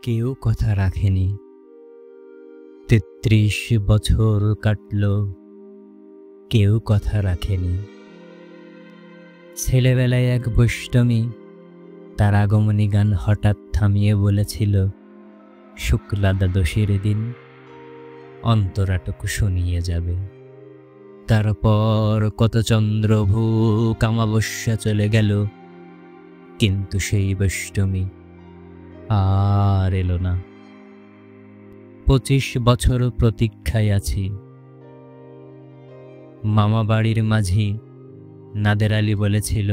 কেউ কথা রাখেনি। ৩৩ বছর কাটল, কেউ কথা রাখেনি। ছেলেবেলায় এক বৈষ্ণবী তার আগমনী গান হঠাৎ থামিয়ে বলেছিল, শুক্লা দ্বাদশীর দিন অন্তরাটুকু শুনিয়ে যাবে। তারপর কত চন্দ্রভূক অমাবস্যা চলে গেল, কিন্তু সেই বৈষ্ণবী আর এলো না। ২৫ বছর প্রতীক্ষায় আছি। মামা বাড়ির মাঝি নাদের আলী বলেছিল,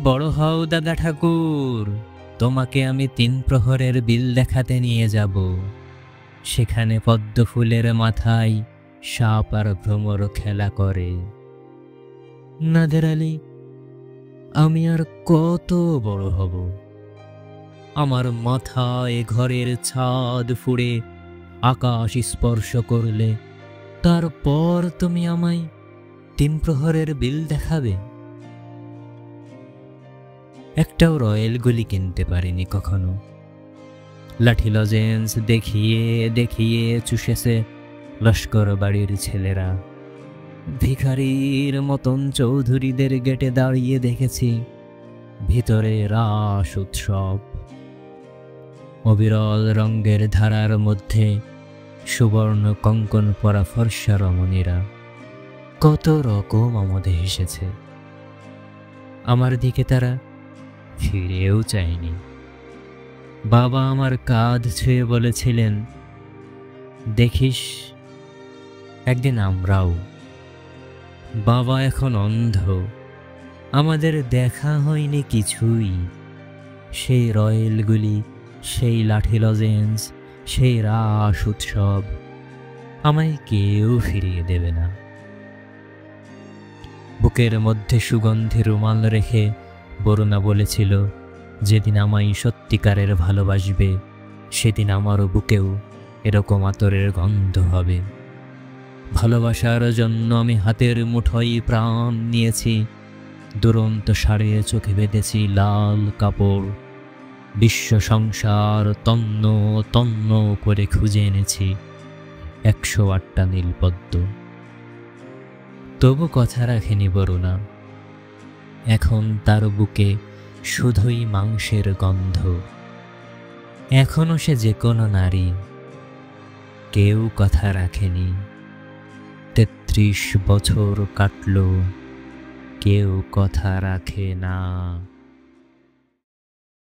বড় হও দাদা ঠাকুর, তোমাকে আমি ৩ প্রহরের বিল দেখাতে নিয়ে যাব। সেখানে পদ্ম ফুলের মাথায় সাপ আর ভ্রমর খেলা করে। নাদের আলী, আমি আর কত বড় হব? আমার মাথায় ঘরের ছাদ ফুঁড়ে আকাশ স্পর্শ করলে তারপর তুমি আমায় ৩ প্রহরের বিল দেখাবে? একটাও রয়েল গুলি কিনতে পারিনি কখনো। লাঠি লজেন্স দেখিয়ে দেখিয়ে চুষেছে লস্কর বাড়ির ছেলেরা। ভিখারির মতন চৌধুরীদের গেটে দাঁড়িয়ে দেখেছি ভিতরে রাস উৎসব। অবিরল রঙের ধারার মধ্যে সুবর্ণ কঙ্কন পরা ফর্সা রমণীরা কত রকম আমোদে হেসেছে। আমার দিকে তারা ফিরেও চায়নি। বাবা আমার কাঁধ ছুঁয়ে বলেছিলেন, দেখিস একদিন আমরাও। বাবা এখন অন্ধ, আমাদের দেখা হয়নি কিছুই। সেই রয়েলগুলি, সেই লাঠি লজেন্স, সেই রাস উৎসব আমায় কেউ ফিরিয়ে দেবে না। বুকের মধ্যে সুগন্ধি রুমাল রেখে বরুণা বলেছিল, যেদিন আমায় সত্যিকারের ভালোবাসবে সেদিন আমারও বুকেও এরকম আতরের গন্ধ হবে। ভালোবাসার জন্য আমি হাতের মুঠোয় প্রাণ নিয়েছি। দুরন্ত সারে চোখে বেঁধেছি লাল কাপড়। বিশ্ব সংসার তন্ন তন্ন করে খুঁজে এনেছি ১০৮টা নীলপদ্ম। তবু কথা রাখেনি বরুণা। এখন তার বুকে শুধুই মাংসের গন্ধ। এখনো সে যে কোনো নারী, কেউ কথা রাখেনি। ৩৩ বছর কাটল, কেউ কথা রাখে না।